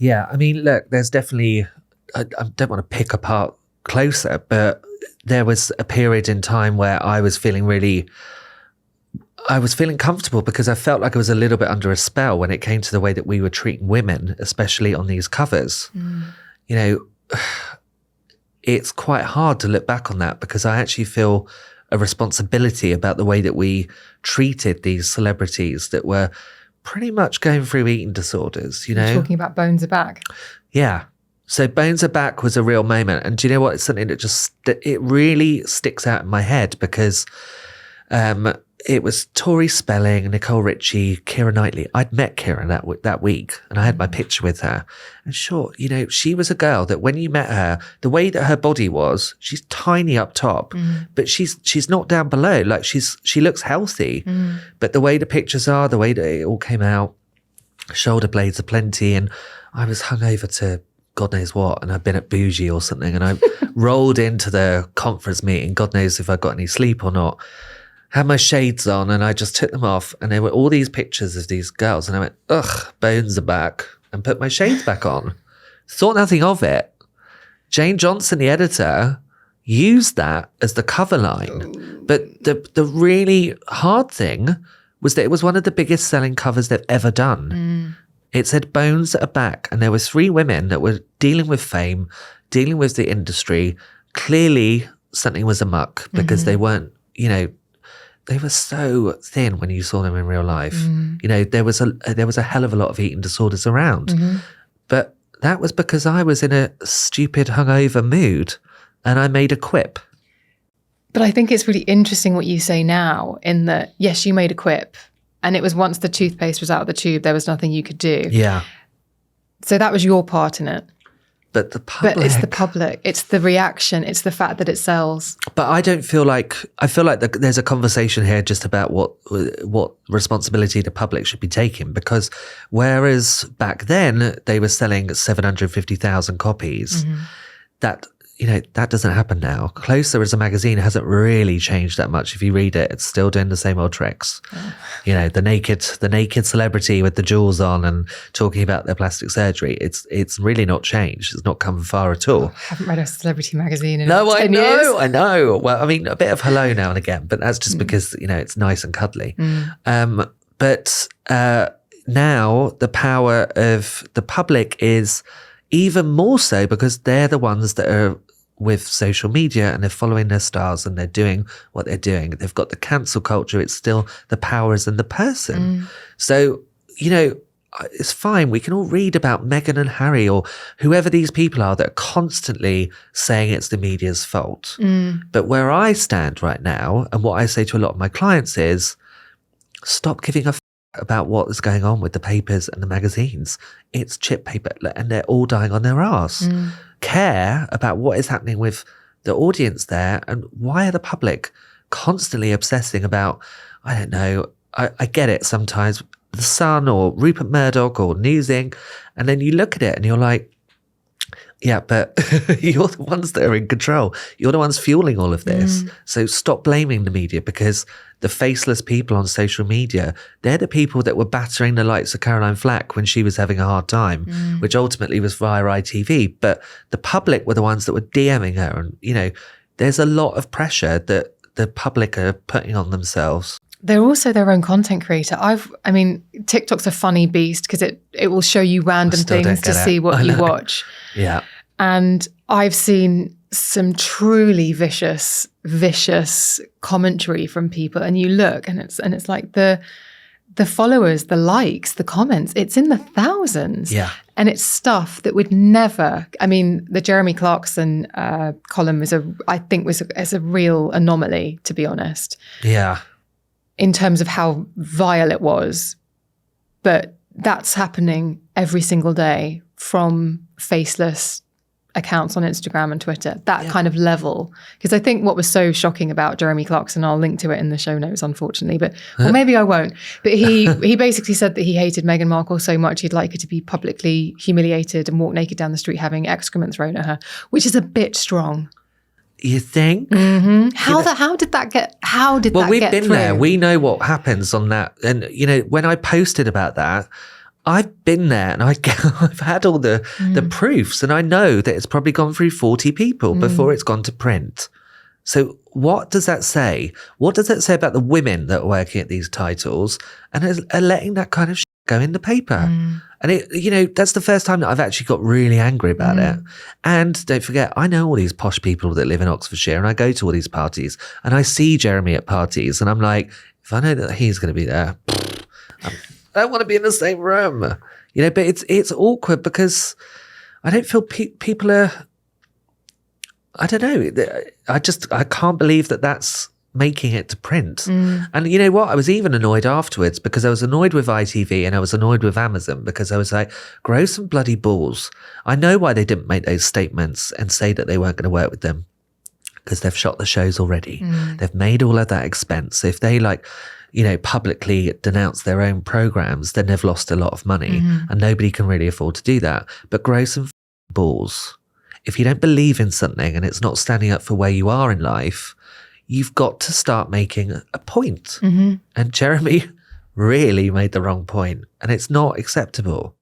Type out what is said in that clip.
Yeah, I mean, look, there's definitely, I don't want to pick apart closer, but there was a period in time where I was feeling comfortable because I felt like I was a little bit under a spell when it came to the way that we were treating women, especially on these covers. You know, it's quite hard to look back on that because I actually feel a responsibility about the way that we treated these celebrities that were pretty much going through eating disorders, you know. You're talking about Bones Are Back. Yeah. So Bones Are Back was a real moment. And do you know what? It's something that it really sticks out in my head because it was Tori Spelling, Nicole Richie, Keira Knightley. I'd met Keira that week and I had my picture with her. And sure, you know, she was a girl that when you met her, the way that her body was, she's tiny up top, but she's not down below. Like she looks healthy. But the way the pictures are, the way that it all came out, shoulder blades aplenty, and I was hungover to God knows what, and I'd been at Bougie or something, and I rolled into the conference meeting, God knows if I got any sleep or not. Had my shades on and I just took them off and there were all these pictures of these girls and I went, ugh, Bones Are Back, and put my shades back on. Thought nothing of it. Jane Johnson, the editor, used that as the cover line. But the really hard thing was that it was one of the biggest selling covers they've ever done. It said Bones Are Back, and there were 3 women that were dealing with fame, dealing with the industry. Clearly something was amok because they weren't, you know, they were so thin when you saw them in real life. You know, there was a hell of a lot of eating disorders around. But that was because I was in a stupid hungover mood and I made a quip. But I think it's really interesting what you say now in that, yes, you made a quip and it was once the toothpaste was out of the tube, there was nothing you could do. Yeah. So that was your part in it. But the public. But it's the public. It's the reaction. It's the fact that it sells. But I feel like there's a conversation here just about what responsibility the public should be taking, because whereas back then they were selling 750,000 copies, that, you know, that doesn't happen now. Closer as a magazine hasn't really changed that much. If you read it, it's still doing the same old tricks. You know, the naked celebrity with the jewels on and talking about their plastic surgery. It's really not changed. It's not come far at all. I haven't read a celebrity magazine in 10 years. years. I know. Well, I mean, a bit of Hello now and again, but that's just because, you know, it's nice and cuddly. But now the power of the public is even more so because they're the ones that are with social media and they're following their stars and they're doing what they're doing. They've got the cancel culture. It's still the power is in the person. So, you know, it's fine. We can all read about Meghan and Harry or whoever these people are that are constantly saying it's the media's fault. But where I stand right now and what I say to a lot of my clients is stop giving a about what is going on with the papers and the magazines. It's chip paper and they're all dying on their arse. Care about what is happening with the audience there, and why are the public constantly obsessing about, I don't know, I get it sometimes, The Sun or Rupert Murdoch or News Inc. And then you look at it and you're like, yeah, but you're the ones that are in control. You're the ones fueling all of this. So stop blaming the media, because the faceless people on social media, they're the people that were battering the likes of Caroline Flack when she was having a hard time, which ultimately was via ITV. But the public were the ones that were DMing her. And, you know, there's a lot of pressure that the public are putting on themselves. They're also their own content creator. I mean, TikTok's a funny beast because it will show you random things to see what you watch. Yeah. And I've seen some truly vicious commentary from people, and you look and it's like the followers, the likes, the comments, it's in the thousands. Yeah. And it's stuff that would never, I mean, the Jeremy Clarkson column was a real anomaly, to be honest. Yeah. In terms of how vile it was. But that's happening every single day from faceless accounts on Instagram and Twitter, that kind of level. Because I think what was so shocking about Jeremy Clarkson, I'll link to it in the show notes, unfortunately, but well, maybe I won't. But he basically said that he hated Meghan Markle so much he'd like her to be publicly humiliated and walk naked down the street having excrement thrown at her, which is a bit strong. You think? How did that get Well, we've been through? there. We know what happens on that. And, you know, when I posted about that, I've been there and I've had all the proofs, and I know that it's probably gone through 40 people before it's gone to print. So what does that say? What does that say about the women that are working at these titles and are letting that kind of shit go in the paper? And that's the first time that I've actually got really angry about it. And don't forget, I know all these posh people that live in Oxfordshire, and I go to all these parties and I see Jeremy at parties, and I'm like, if I know that he's going to be there, I don't want to be in the same room, but it's awkward because I don't feel people are, I don't know. I can't believe that that's making it to print. And you know what? I was even annoyed afterwards because I was annoyed with ITV and I was annoyed with Amazon because I was like, grow some bloody balls. I know why they didn't make those statements and say that they weren't going to work with them, because they've shot the shows already. They've made all of that expense. So if they publicly denounce their own programs, then they've lost a lot of money and nobody can really afford to do that. But grow some balls. If you don't believe in something and it's not standing up for where you are in life, you've got to start making a point. And Jeremy really made the wrong point, and it's not acceptable.